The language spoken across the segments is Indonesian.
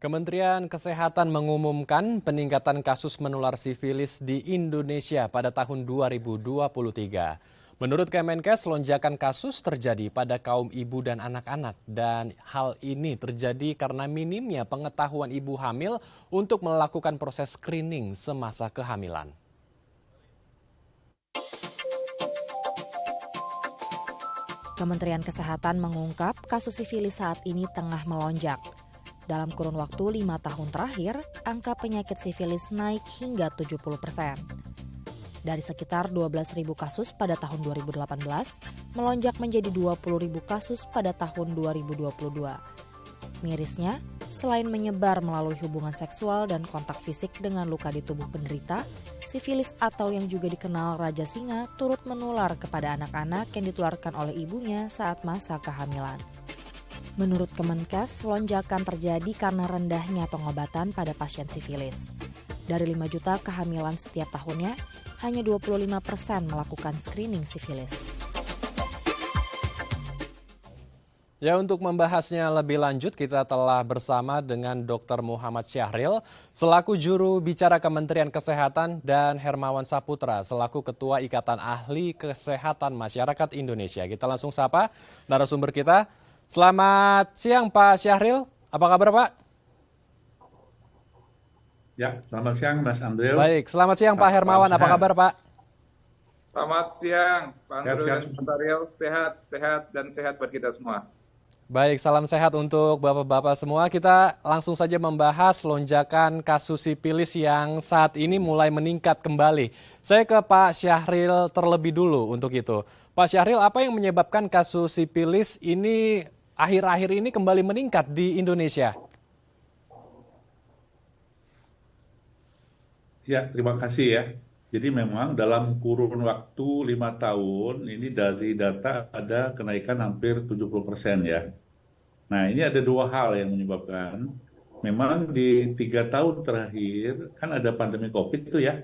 Kementerian Kesehatan mengumumkan peningkatan kasus menular sifilis di Indonesia pada tahun 2023. Menurut Kemenkes, lonjakan kasus terjadi pada kaum ibu dan anak-anak dan hal ini terjadi karena minimnya pengetahuan ibu hamil untuk melakukan proses screening semasa kehamilan. Kementerian Kesehatan mengungkap kasus sifilis saat ini tengah melonjak. Dalam kurun waktu 5 tahun terakhir, angka penyakit sifilis naik hingga 70%. Dari sekitar 12.000 kasus pada tahun 2018, melonjak menjadi 20.000 kasus pada tahun 2022. Mirisnya, selain menyebar melalui hubungan seksual dan kontak fisik dengan luka di tubuh penderita, sifilis atau yang juga dikenal Raja Singa turut menular kepada anak-anak yang ditularkan oleh ibunya saat masa kehamilan. Menurut Kemenkes, lonjakan terjadi karena rendahnya pengobatan pada pasien sifilis. Dari 5 juta kehamilan setiap tahunnya, hanya 25% melakukan screening sifilis. Ya, untuk membahasnya lebih lanjut, kita telah bersama dengan Dr. Muhammad Syahril, selaku juru bicara Kementerian Kesehatan, dan Hermawan Saputra, selaku Ketua Ikatan Ahli Kesehatan Masyarakat Indonesia. Kita langsung sapa narasumber kita. Selamat siang Pak Syahril, apa kabar Pak? Ya, selamat siang Mas Andrew. Baik, selamat siang Pak Hermawan, apa kabar Pak? Selamat siang, Pak Andrew Sehat, dan Pak Ariel. Sehat dan sehat buat kita semua. Baik, salam sehat untuk Bapak-Bapak semua. Kita langsung saja membahas lonjakan kasus sifilis yang saat ini mulai meningkat kembali. Saya ke Pak Syahril terlebih dulu untuk itu. Pak Syahril, apa yang menyebabkan kasus sifilis ini akhir-akhir ini kembali meningkat di Indonesia? Ya, terima kasih ya. Jadi memang dalam kurun waktu 5 tahun, ini dari data ada kenaikan hampir 70% ya. Nah, ini ada dua hal yang menyebabkan. Memang di 3 tahun terakhir, kan ada pandemi COVID itu ya.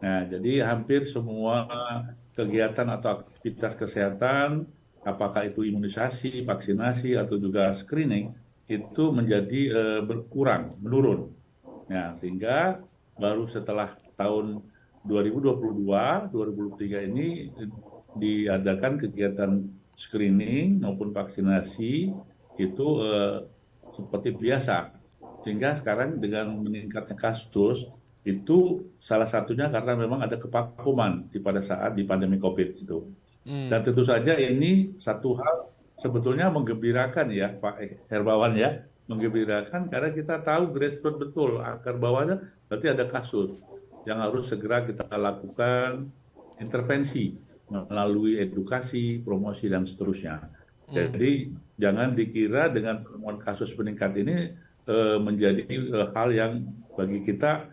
Nah, jadi hampir semua kegiatan atau aktivitas kesehatan, apakah itu imunisasi, vaksinasi, atau juga screening, itu menjadi berkurang, menurun. Nah, sehingga baru setelah tahun 2022, 2023 ini diadakan kegiatan screening maupun vaksinasi itu seperti biasa. Sehingga sekarang dengan meningkatnya kasus itu salah satunya karena memang ada kevakuman pada saat di pandemi COVID itu. Dan tentu saja ini satu hal sebetulnya menggembirakan ya Pak Herbawan ya. Menggembirakan karena kita tahu grassroots betul akar bawahnya berarti ada kasus yang harus segera kita lakukan intervensi melalui edukasi, promosi dan seterusnya. Jadi jangan dikira dengan penemuan kasus meningkat ini menjadi hal yang bagi kita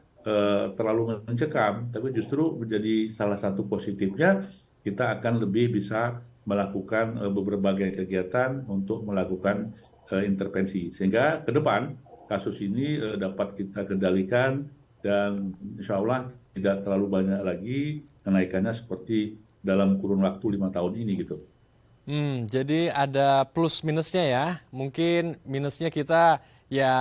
terlalu mencekam, tapi justru menjadi salah satu positifnya kita akan lebih bisa melakukan berbagai kegiatan untuk melakukan intervensi. Sehingga ke depan kasus ini dapat kita kendalikan dan insya Allah tidak terlalu banyak lagi kenaikannya seperti dalam kurun waktu 5 tahun ini gitu. Jadi ada plus minusnya ya. Mungkin minusnya kita ya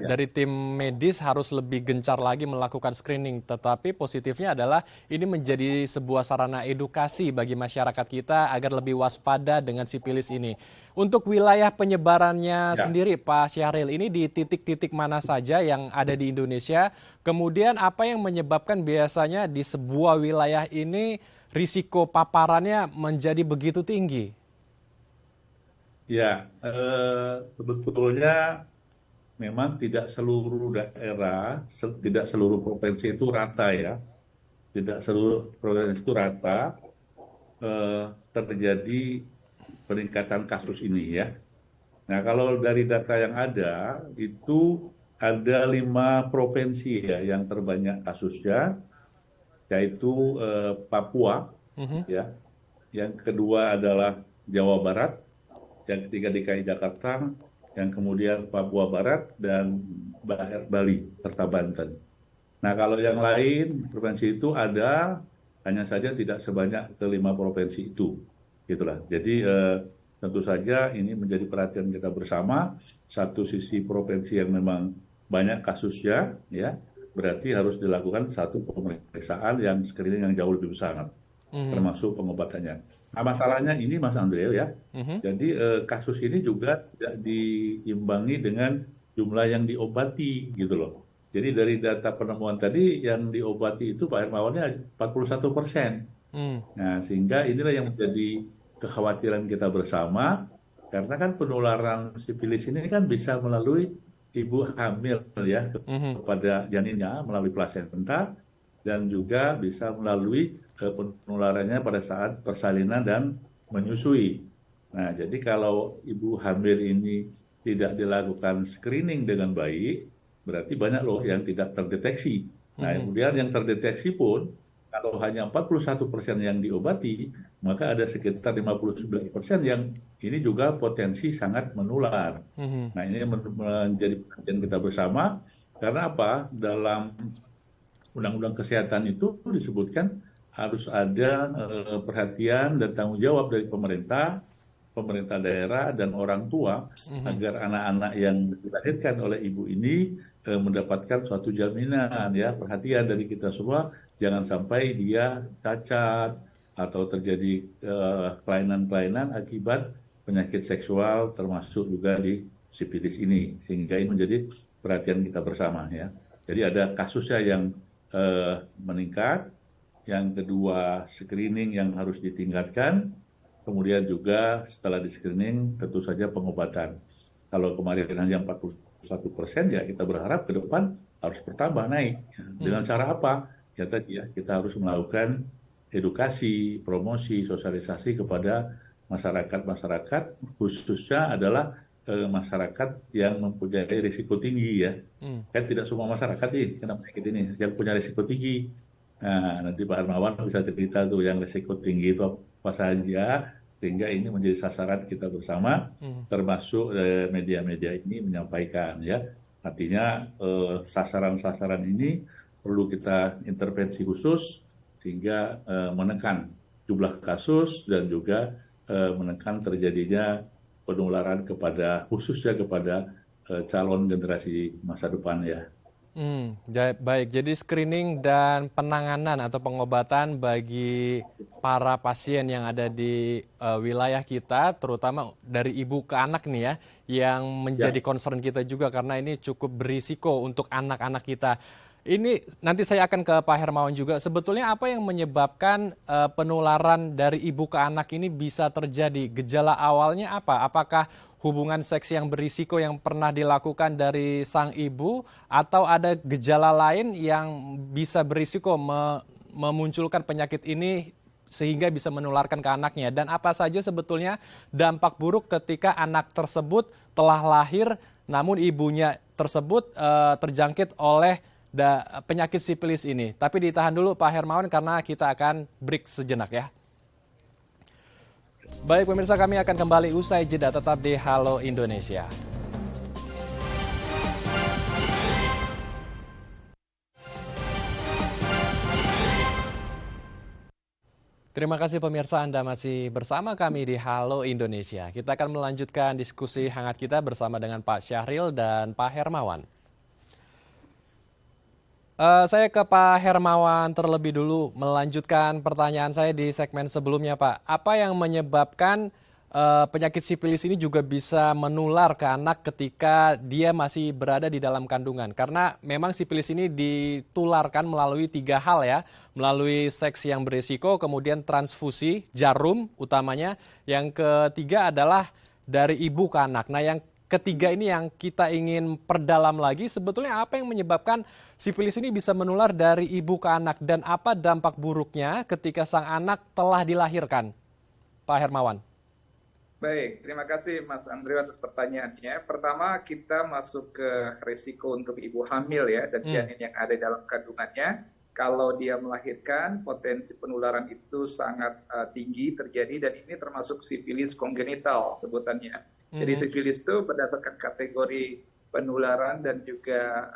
Ya. dari tim medis harus lebih gencar lagi melakukan screening. Tetapi positifnya adalah ini menjadi sebuah sarana edukasi bagi masyarakat kita agar lebih waspada dengan sifilis ini. Untuk wilayah penyebarannya sendiri Pak Syahril, ini di titik-titik mana saja yang ada di Indonesia? Kemudian apa yang menyebabkan biasanya di sebuah wilayah ini risiko paparannya menjadi begitu tinggi? Ya, sebetulnya memang tidak seluruh daerah, tidak seluruh provinsi itu rata ya. Tidak seluruh provinsi itu rata terjadi peningkatan kasus ini ya. Nah, kalau dari data yang ada, itu ada 5 provinsi ya yang terbanyak kasusnya, yaitu Papua, ya. Yang kedua adalah Jawa Barat, yang ketiga DKI Jakarta, yang kemudian Papua Barat dan Bali serta Banten. Nah, kalau yang lain provinsi itu ada, hanya saja tidak sebanyak ke-5 provinsi itu, gitulah. Jadi tentu saja ini menjadi perhatian kita bersama. Satu sisi provinsi yang memang banyak kasusnya, ya, berarti harus dilakukan satu pemeriksaan yang screening yang jauh lebih besar, termasuk pengobatannya. Nah, masalahnya ini, Mas Andreo, ya, jadi kasus ini juga tidak diimbangi dengan jumlah yang diobati, gitu loh. Jadi dari data penemuan tadi yang diobati itu Pak Hermawannya 41%. Nah, sehingga inilah yang menjadi kekhawatiran kita bersama, karena kan penularan sifilis ini kan bisa melalui ibu hamil ya kepada janinnya melalui plasenta dan juga bisa melalui penularannya pada saat persalinan dan menyusui. Nah, jadi kalau ibu hamil ini tidak dilakukan screening dengan baik, berarti banyak loh yang tidak terdeteksi. Nah, kemudian yang terdeteksi pun kalau hanya 41% yang diobati, maka ada sekitar 59% yang ini juga potensi sangat menular. Nah, ini menjadi perhatian kita bersama, karena apa? Dalam Undang-Undang Kesehatan itu disebutkan harus ada perhatian dan tanggung jawab dari pemerintah daerah, dan orang tua agar anak-anak yang dilahirkan oleh ibu ini mendapatkan suatu jaminan, ya, perhatian dari kita semua, jangan sampai dia cacat atau terjadi kelainan-kelainan akibat penyakit seksual termasuk juga di sifilis ini, sehingga ini menjadi perhatian kita bersama, ya. Jadi ada kasusnya yang meningkat, yang kedua screening yang harus ditingkatkan, kemudian juga setelah di screening tentu saja pengobatan. Kalau kemarin hanya 41%, ya kita berharap ke depan harus bertambah naik. Dengan cara apa? Ya tadi ya, kita harus melakukan edukasi, promosi, sosialisasi kepada masyarakat, khususnya adalah masyarakat yang mempunyai risiko tinggi, ya. Kan tidak semua masyarakat kena penyakit ini, yang punya risiko tinggi. Nah, nanti Pak Hermawan bisa cerita tuh yang risiko tinggi itu apa saja, sehingga ini menjadi sasaran kita bersama, termasuk media-media ini menyampaikan, ya. Artinya sasaran-sasaran ini perlu kita intervensi khusus sehingga menekan jumlah kasus dan juga menekan terjadinya penularan khususnya kepada calon generasi masa depan, ya. Baik, jadi screening dan penanganan atau pengobatan bagi para pasien yang ada di wilayah kita, terutama dari ibu ke anak nih ya, yang menjadi concern kita juga karena ini cukup berisiko untuk anak-anak kita. Ini nanti saya akan ke Pak Hermawan juga. Sebetulnya apa yang menyebabkan penularan dari ibu ke anak ini bisa terjadi? Gejala awalnya apa? Apakah hubungan seks yang berisiko yang pernah dilakukan dari sang ibu, atau ada gejala lain yang bisa berisiko memunculkan penyakit ini sehingga bisa menularkan ke anaknya? Dan apa saja sebetulnya dampak buruk ketika anak tersebut telah lahir namun ibunya tersebut terjangkit oleh penyakit sifilis ini? Tapi ditahan dulu Pak Hermawan karena kita akan break sejenak, ya. Baik pemirsa, kami akan kembali usai jeda, tetap di Halo Indonesia. Terima kasih pemirsa, Anda masih bersama kami di Halo Indonesia. Kita akan melanjutkan diskusi hangat kita bersama dengan Pak Syahril dan Pak Hermawan. Saya ke Pak Hermawan terlebih dulu, melanjutkan pertanyaan saya di segmen sebelumnya, Pak. Apa yang menyebabkan penyakit sifilis ini juga bisa menular ke anak ketika dia masih berada di dalam kandungan? Karena memang sifilis ini ditularkan melalui 3 hal, ya. Melalui seks yang berisiko, kemudian transfusi jarum utamanya. Yang ketiga adalah dari ibu ke anak. Nah, yang ketiga ini yang kita ingin perdalam lagi, sebetulnya apa yang menyebabkan sifilis ini bisa menular dari ibu ke anak, dan apa dampak buruknya ketika sang anak telah dilahirkan? Pak Hermawan. Baik, terima kasih Mas Andrew atas pertanyaannya. Pertama, kita masuk ke risiko untuk ibu hamil, ya, dan janin yang ada dalam kandungannya. Kalau dia melahirkan, potensi penularan itu sangat tinggi terjadi, dan ini termasuk sifilis kongenital sebutannya. Jadi sifilis itu berdasarkan kategori penularan dan juga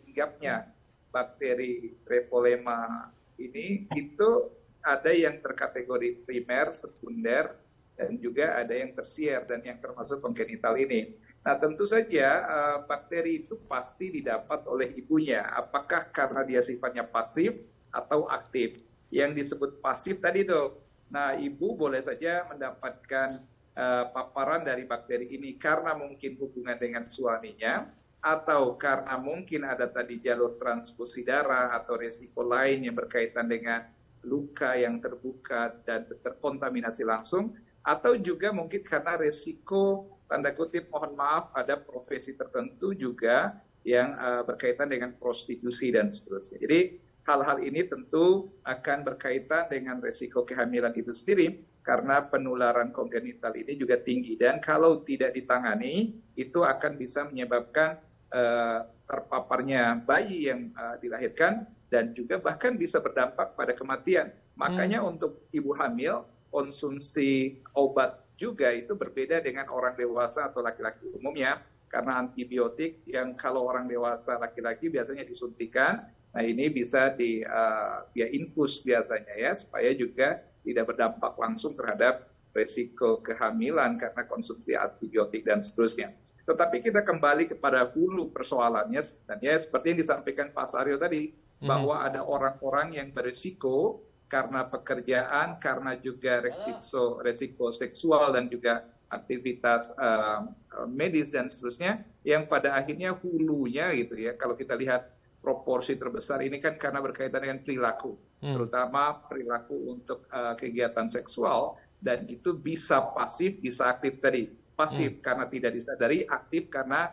hinggapnya bakteri Treponema ini, itu ada yang terkategori primer, sekunder, dan juga ada yang tersier dan yang termasuk kongenital ini. Nah, tentu saja bakteri itu pasti didapat oleh ibunya. Apakah karena dia sifatnya pasif atau aktif? Yang disebut pasif tadi itu. Nah, ibu boleh saja mendapatkan paparan dari bakteri ini karena mungkin hubungan dengan suaminya, atau karena mungkin ada tadi jalur transfusi darah atau resiko lain yang berkaitan dengan luka yang terbuka dan terkontaminasi langsung, atau juga mungkin karena resiko, tanda kutip mohon maaf, ada profesi tertentu juga yang berkaitan dengan prostitusi dan seterusnya. Jadi hal-hal ini tentu akan berkaitan dengan resiko kehamilan itu sendiri, karena penularan kongenital ini juga tinggi. Dan kalau tidak ditangani, itu akan bisa menyebabkan terpaparnya bayi yang dilahirkan, dan juga bahkan bisa berdampak pada kematian. Makanya untuk ibu hamil, konsumsi obat juga itu berbeda dengan orang dewasa atau laki-laki umumnya, karena antibiotik yang kalau orang dewasa laki-laki biasanya disuntikan, nah ini bisa via infus biasanya ya, supaya juga tidak berdampak langsung terhadap resiko kehamilan karena konsumsi antibiotik dan seterusnya. Tetapi kita kembali kepada hulu persoalannya sebenarnya seperti yang disampaikan Pak Saryo tadi, bahwa ada orang-orang yang berisiko karena pekerjaan, karena juga resiko seksual dan juga aktivitas medis dan seterusnya, yang pada akhirnya hulunya gitu ya, kalau kita lihat proporsi terbesar ini kan karena berkaitan dengan perilaku, terutama perilaku untuk kegiatan seksual, dan itu bisa pasif, bisa aktif tadi. Pasif karena tidak disadari, aktif karena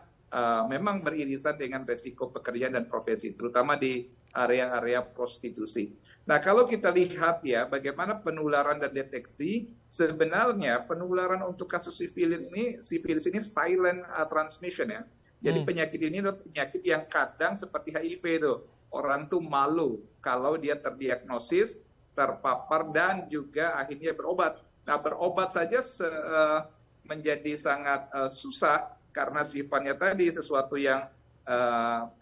memang beririsan dengan resiko pekerjaan dan profesi, terutama di area-area prostitusi. Nah, kalau kita lihat ya bagaimana penularan dan deteksi, sebenarnya penularan untuk kasus sifilis ini silent transmission ya. Jadi penyakit ini adalah penyakit yang kadang seperti HIV itu, orang tuh malu kalau dia terdiagnosis, terpapar, dan juga akhirnya berobat. Nah, berobat saja menjadi sangat susah karena sifatnya tadi sesuatu yang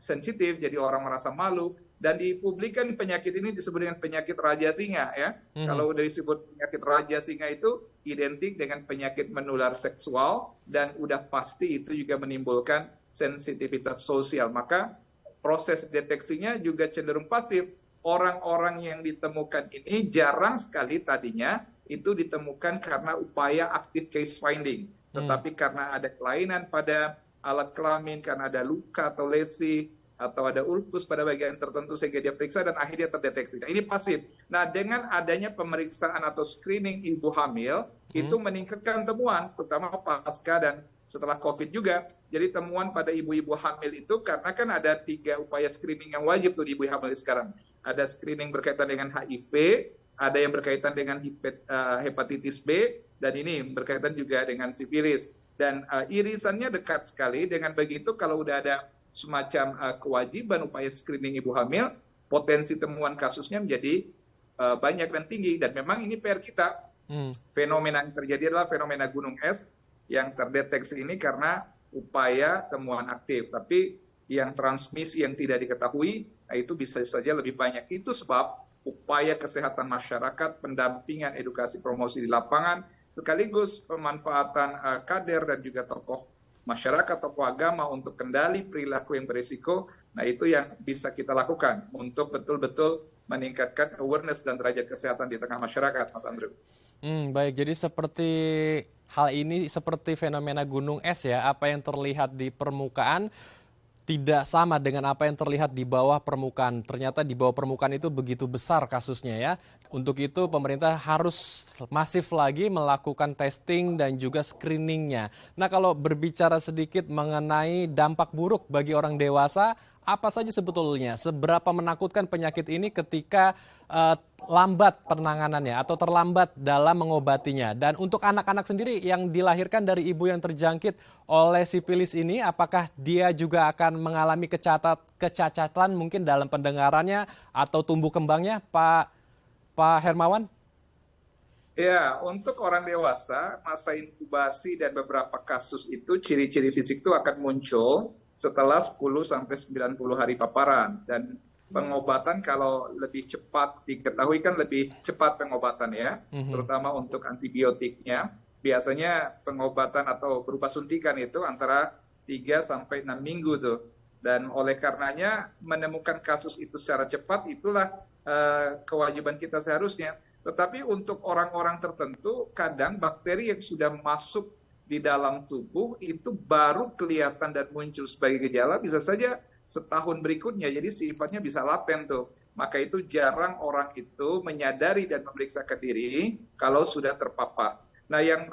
sensitif, jadi orang merasa malu. Dan dipublikkan penyakit ini disebut dengan penyakit raja singa ya. Kalau udah disebut penyakit raja singa itu identik dengan penyakit menular seksual, dan udah pasti itu juga menimbulkan sensitivitas sosial. Maka proses deteksinya juga cenderung pasif. Orang-orang yang ditemukan ini jarang sekali tadinya itu ditemukan karena upaya active case finding. Tetapi karena ada kelainan pada alat kelamin, karena ada luka atau lesi, atau ada ulkus pada bagian tertentu sehingga dia periksa dan akhirnya terdeteksi. Nah, ini pasif. Nah, dengan adanya pemeriksaan atau screening ibu hamil, itu meningkatkan temuan, terutama pasca dan setelah COVID juga. Jadi temuan pada ibu-ibu hamil itu, karena kan ada 3 upaya screening yang wajib tuh di ibu hamil sekarang. Ada screening berkaitan dengan HIV, ada yang berkaitan dengan hepatitis B, dan ini berkaitan juga dengan sifilis. Dan irisannya dekat sekali. Dengan begitu, kalau udah ada semacam kewajiban upaya screening ibu hamil, potensi temuan kasusnya menjadi banyak dan tinggi. Dan memang ini PR kita. Fenomena yang terjadi adalah fenomena gunung es yang terdeteksi ini karena upaya temuan aktif. Tapi yang transmisi yang tidak diketahui, nah itu bisa saja lebih banyak. Itu sebab upaya kesehatan masyarakat, pendampingan, edukasi, promosi di lapangan, sekaligus pemanfaatan kader dan juga tokoh masyarakat, tokoh agama untuk kendali perilaku yang berisiko. Nah, itu yang bisa kita lakukan untuk betul-betul meningkatkan awareness dan derajat kesehatan di tengah masyarakat, Mas Andrew. Baik, jadi seperti hal ini seperti fenomena gunung es ya, apa yang terlihat di permukaan tidak sama dengan apa yang terlihat di bawah permukaan. Ternyata di bawah permukaan itu begitu besar kasusnya ya. Untuk itu pemerintah harus masif lagi melakukan testing dan juga screeningnya. Nah, kalau berbicara sedikit mengenai dampak buruk bagi orang dewasa, apa saja sebetulnya? Seberapa menakutkan penyakit ini ketika lambat penanganannya atau terlambat dalam mengobatinya? Dan untuk anak-anak sendiri yang dilahirkan dari ibu yang terjangkit oleh sifilis ini, apakah dia juga akan mengalami kecacatan mungkin dalam pendengarannya atau tumbuh kembangnya, Pak Hermawan? Ya, untuk orang dewasa, masa inkubasi dan beberapa kasus itu ciri-ciri fisik itu akan muncul setelah 10-90 hari paparan. Dan pengobatan kalau lebih cepat diketahui kan lebih cepat pengobatan ya, terutama untuk antibiotiknya. biasanya pengobatan atau berupa suntikan itu antara 3 sampai 6 minggu tuh. Dan oleh karenanya menemukan kasus itu secara cepat itulah kewajiban kita seharusnya. Tetapi untuk orang-orang tertentu kadang bakteri yang sudah masuk di dalam tubuh itu baru kelihatan dan muncul sebagai gejala bisa saja setahun berikutnya. Jadi sifatnya bisa laten tuh. Maka itu jarang orang itu menyadari dan memeriksakan diri kalau sudah terpapar. Nah, yang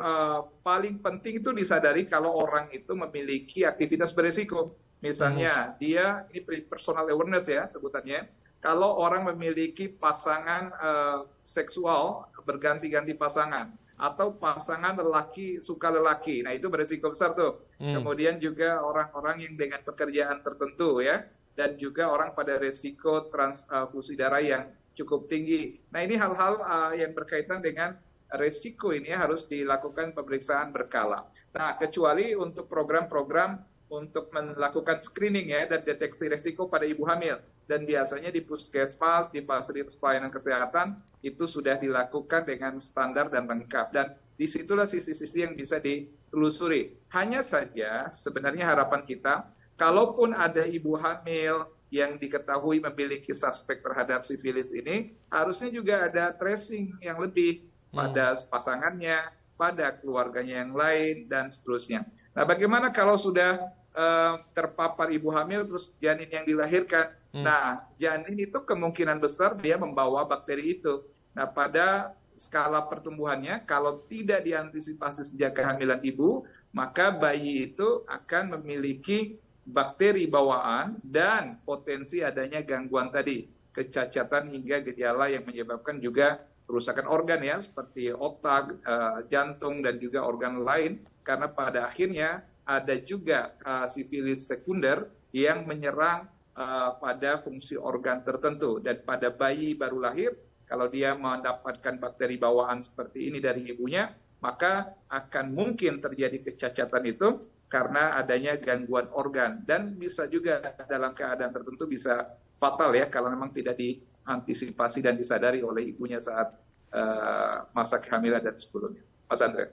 paling penting itu disadari kalau orang itu memiliki aktivitas beresiko. Misalnya, dia, ini personal awareness ya sebutannya, kalau orang memiliki pasangan seksual, berganti-ganti pasangan, atau pasangan lelaki suka lelaki, nah itu beresiko besar tuh. Kemudian juga orang-orang yang dengan pekerjaan tertentu ya, dan juga orang pada resiko transfusi darah yang cukup tinggi. Nah, ini hal-hal yang berkaitan dengan resiko ini harus dilakukan pemeriksaan berkala. Nah, kecuali untuk program-program untuk melakukan screening ya dan deteksi resiko pada ibu hamil. Dan biasanya di puskesmas, di fasilitas pelayanan kesehatan, itu sudah dilakukan dengan standar dan lengkap. Dan disitulah sisi-sisi yang bisa ditelusuri. Hanya saja sebenarnya harapan kita, kalaupun ada ibu hamil yang diketahui memiliki suspek terhadap sifilis ini, harusnya juga ada tracing yang lebih pada pasangannya, pada keluarganya yang lain, dan seterusnya. Nah, bagaimana kalau sudah terpapar ibu hamil, terus janin yang dilahirkan? Nah, janin itu kemungkinan besar dia membawa bakteri itu. Nah, pada skala pertumbuhannya, kalau tidak diantisipasi sejak kehamilan ibu, maka bayi itu akan memiliki bakteri bawaan dan potensi adanya gangguan tadi, kecacatan hingga gejala yang menyebabkan juga kerusakan organ ya, seperti otak, jantung, dan juga organ lain, karena pada akhirnya ada juga sifilis sekunder yang menyerang pada fungsi organ tertentu. Dan pada bayi baru lahir, kalau dia mendapatkan bakteri bawaan seperti ini dari ibunya, maka akan mungkin terjadi kecacatan itu karena adanya gangguan organ. Dan bisa juga dalam keadaan tertentu bisa fatal ya, kalau memang tidak diantisipasi dan disadari oleh ibunya saat masa kehamilan dan sebelumnya. Mas Andre.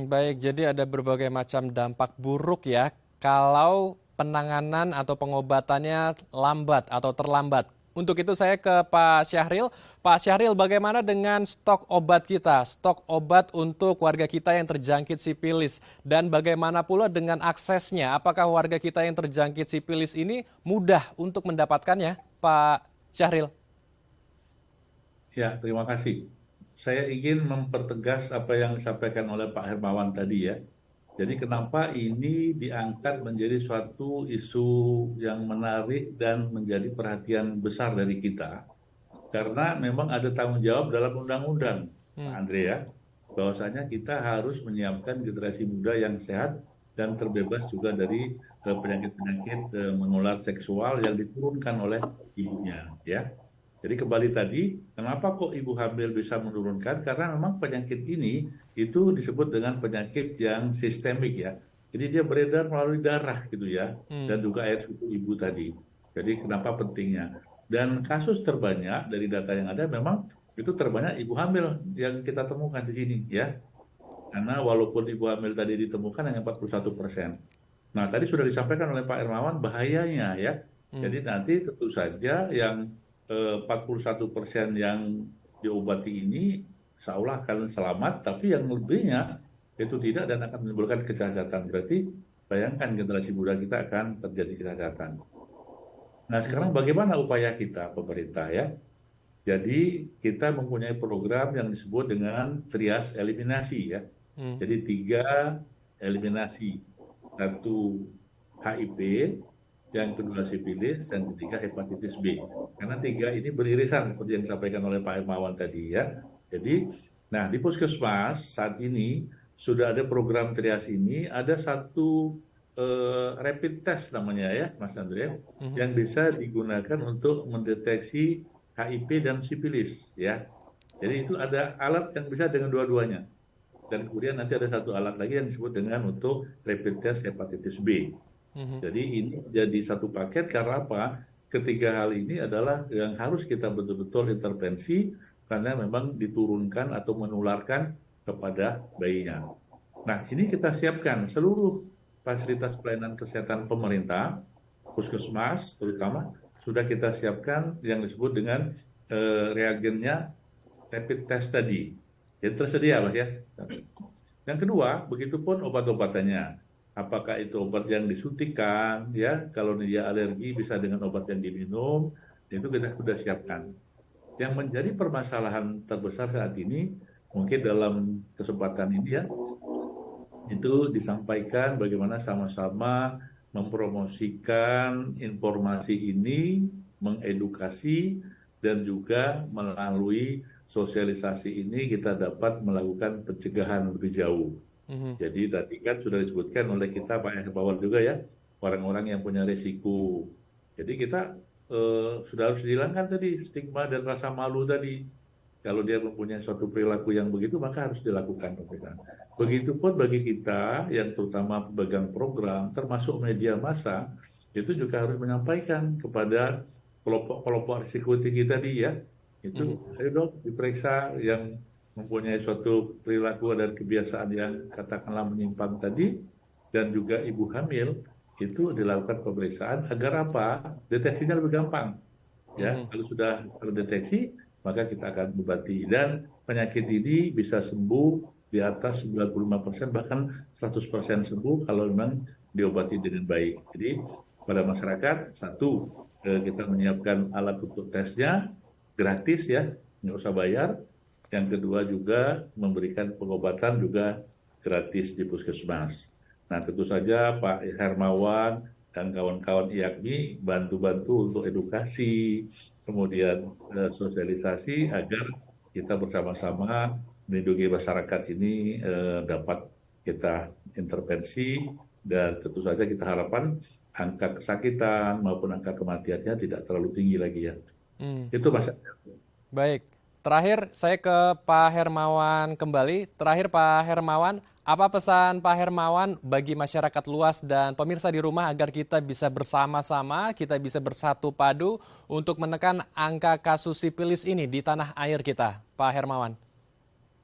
Baik, jadi ada berbagai macam dampak buruk ya kalau penanganan atau pengobatannya lambat atau terlambat. Untuk itu saya ke Pak Syahril. Pak Syahril, bagaimana dengan stok obat kita, stok obat untuk warga kita yang terjangkit sifilis? Dan bagaimana pula dengan aksesnya? Apakah warga kita yang terjangkit sifilis ini mudah untuk mendapatkannya, Pak Syahril? Ya, terima kasih. Saya ingin mempertegas apa yang disampaikan oleh Pak Hermawan tadi ya. Jadi kenapa ini diangkat menjadi suatu isu yang menarik dan menjadi perhatian besar dari kita. Karena memang ada tanggung jawab dalam undang-undang, Pak Andre ya. Bahwasanya kita harus menyiapkan generasi muda yang sehat dan terbebas juga dari penyakit-penyakit menular seksual yang diturunkan oleh ibunya ya. Jadi kembali tadi, kenapa kok ibu hamil bisa menurunkan? Karena memang penyakit ini itu disebut dengan penyakit yang sistemik ya. Jadi dia beredar melalui darah gitu ya, dan juga air susu ibu tadi. Jadi kenapa pentingnya? Dan kasus terbanyak dari data yang ada memang itu terbanyak ibu hamil yang kita temukan di sini ya. Karena walaupun ibu hamil tadi ditemukan hanya 41%. Nah tadi sudah disampaikan oleh Pak Hermawan bahayanya ya. Jadi nanti tentu saja yang 41% yang diobati ini seolah akan selamat, tapi yang lebihnya itu tidak dan akan menimbulkan kecacatan. Berarti bayangkan generasi muda kita akan terjadi kecacatan. Nah sekarang bagaimana upaya kita pemerintah ya? Jadi kita mempunyai program yang disebut dengan trias eliminasi ya. Jadi 3 eliminasi, 1 HIV, yang kedua sifilis, dan ketiga hepatitis B. Karena 3 ini beririsan seperti yang disampaikan oleh Pak Hermawan tadi ya. Jadi, nah di puskesmas saat ini sudah ada program trias ini, ada satu rapid test namanya ya, Mas Andre, yang bisa digunakan untuk mendeteksi HIV dan sifilis ya. Jadi itu ada alat yang bisa dengan dua-duanya. Dan kemudian nanti ada satu alat lagi yang disebut dengan untuk rapid test hepatitis B. Jadi ini jadi satu paket karena apa? Ketiga hal ini adalah yang harus kita betul-betul intervensi karena memang diturunkan atau menularkan kepada bayinya. Nah, ini kita siapkan seluruh fasilitas pelayanan kesehatan pemerintah, puskesmas terutama, sudah kita siapkan yang disebut dengan reagennya rapid test tadi. Jadi tersedia, Mas ya. Yang kedua, begitupun obat-obatannya. Apakah itu obat yang disuntikan, ya, kalau dia alergi bisa dengan obat yang diminum, itu kita sudah siapkan. Yang menjadi permasalahan terbesar saat ini, mungkin dalam kesempatan ini ya, itu disampaikan bagaimana sama-sama mempromosikan informasi ini, mengedukasi, dan juga melalui sosialisasi ini kita dapat melakukan pencegahan lebih jauh. Jadi tadi kan sudah disebutkan oleh kita Pak Hermawan juga ya, orang-orang yang punya risiko. Jadi kita sudah harus dihilangkan tadi stigma dan rasa malu tadi. Kalau dia mempunyai suatu perilaku yang begitu, maka harus dilakukan pemeriksaan. Begitupun bagi kita yang terutama pemegang program, termasuk media massa, itu juga harus menyampaikan kepada kelompok-kelompok risiko tinggi tadi ya. Itu, ayo dong diperiksa yang mempunyai suatu perilaku dan kebiasaan yang katakanlah menyimpang tadi, dan juga ibu hamil, itu dilakukan pemeriksaan agar apa? Deteksinya lebih gampang. Ya, kalau sudah terdeteksi, maka kita akan obati. Dan penyakit ini bisa sembuh di atas 95%, bahkan 100% sembuh kalau memang diobati dengan baik. Jadi pada masyarakat, satu, kita menyiapkan alat untuk tesnya, gratis ya, nggak usah bayar. Yang kedua juga memberikan pengobatan juga gratis di puskesmas. Nah tentu saja Pak Hermawan dan kawan-kawan IAKMI bantu-bantu untuk edukasi, kemudian sosialisasi agar kita bersama-sama melindungi masyarakat ini dapat kita intervensi, dan tentu saja kita harapkan angka kesakitan maupun angka kematiannya tidak terlalu tinggi lagi ya. Itu Mas. Baik, terakhir saya ke Pak Hermawan kembali. Terakhir Pak Hermawan, apa pesan Pak Hermawan bagi masyarakat luas dan pemirsa di rumah agar kita bisa bersama-sama, kita bisa bersatu padu untuk menekan angka kasus sifilis ini di tanah air kita, Pak Hermawan?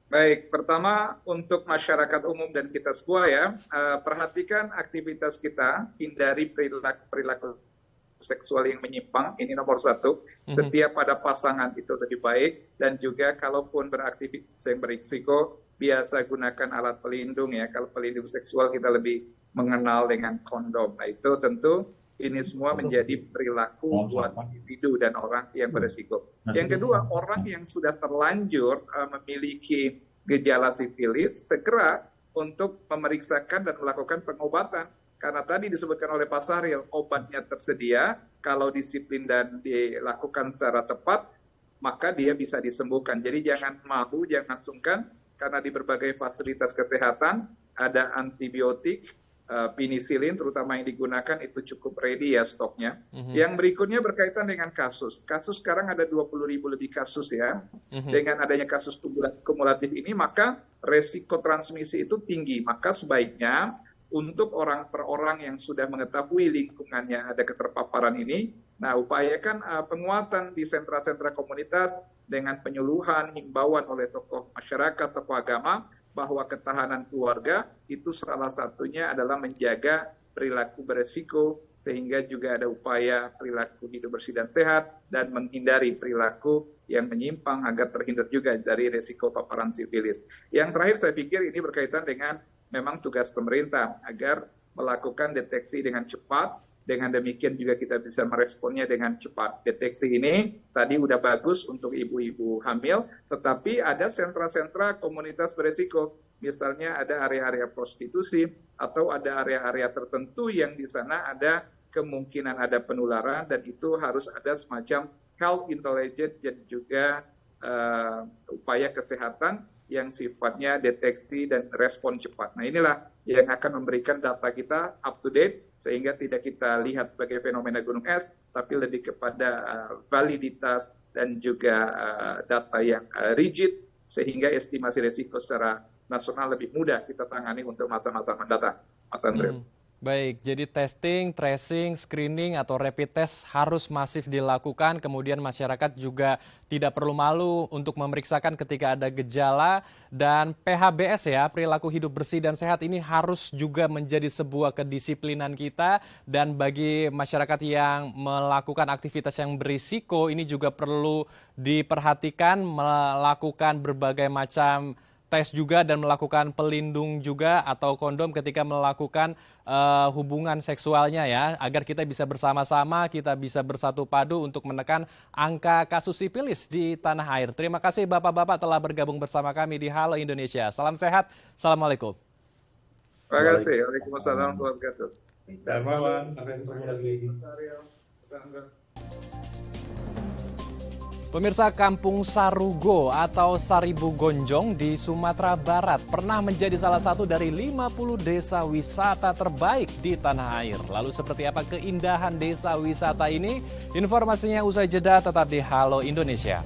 Baik, pertama untuk masyarakat umum dan kita semua ya, perhatikan aktivitas kita, hindari perilaku seksual yang menyimpang, ini nomor satu. Setiap pada pasangan itu lebih baik, dan juga kalaupun beraktivitas yang berisiko, biasa gunakan alat pelindung ya. Kalau pelindung seksual kita lebih mengenal dengan kondom. Nah itu tentu ini semua menjadi perilaku buat individu dan orang yang berisiko. Yang kedua, orang yang sudah terlanjur memiliki gejala sifilis, segera untuk memeriksakan dan melakukan pengobatan. Karena tadi disebutkan oleh Pak Sahril, obatnya tersedia, kalau disiplin dan dilakukan secara tepat, maka dia bisa disembuhkan. Jadi jangan malu, jangan sungkan, karena di berbagai fasilitas kesehatan ada antibiotik, penisilin terutama yang digunakan itu cukup ready ya stoknya. Yang berikutnya berkaitan dengan kasus. Kasus sekarang ada 20.000 lebih kasus ya. Dengan adanya kasus kumulatif ini, maka resiko transmisi itu tinggi. Maka sebaiknya untuk orang per orang yang sudah mengetahui lingkungannya ada keterpaparan ini, nah upayakan penguatan di sentra-sentra komunitas dengan penyuluhan, himbauan oleh tokoh masyarakat, tokoh agama, bahwa ketahanan keluarga itu salah satunya adalah menjaga perilaku beresiko, sehingga juga ada upaya perilaku hidup bersih dan sehat, dan menghindari perilaku yang menyimpang agar terhindar juga dari resiko paparan sifilis. Yang terakhir saya pikir ini berkaitan dengan memang tugas pemerintah agar melakukan deteksi dengan cepat. Dengan demikian juga kita bisa meresponnya dengan cepat. Deteksi ini tadi udah bagus untuk ibu-ibu hamil, tetapi ada sentra-sentra komunitas beresiko. Misalnya ada area-area prostitusi atau ada area-area tertentu yang di sana ada kemungkinan ada penularan, dan itu harus ada semacam health intelligence dan juga upaya kesehatan yang sifatnya deteksi dan respon cepat. Nah inilah yang akan memberikan data kita up to date, sehingga tidak kita lihat sebagai fenomena gunung es, tapi lebih kepada validitas dan juga data yang rigid, sehingga estimasi risiko secara nasional lebih mudah kita tangani untuk masa-masa mendatang. Mas Andre. Baik, jadi testing, tracing, screening atau rapid test harus masif dilakukan. Kemudian masyarakat juga tidak perlu malu untuk memeriksakan ketika ada gejala. Dan PHBS ya, perilaku hidup bersih dan sehat ini harus juga menjadi sebuah kedisiplinan kita. Dan bagi masyarakat yang melakukan aktivitas yang berisiko, ini juga perlu diperhatikan melakukan berbagai macam tes juga dan melakukan pelindung juga atau kondom ketika melakukan hubungan seksualnya ya, agar kita bisa bersama-sama, kita bisa bersatu padu untuk menekan angka kasus sipilis di tanah air. Terima kasih Bapak-Bapak telah bergabung bersama kami di Halo Indonesia. Salam sehat, Assalamualaikum. Terima kasih. Waalaikumsalam warahmatullahi wabarakatuh. Selamat malam, sampai ketemu lagi. Pemirsa, Kampung Sarugo atau Saribu Gonjong di Sumatera Barat pernah menjadi salah satu dari 50 desa wisata terbaik di tanah air. Lalu seperti apa keindahan desa wisata ini? Informasinya usai jeda, tetap di Halo Indonesia.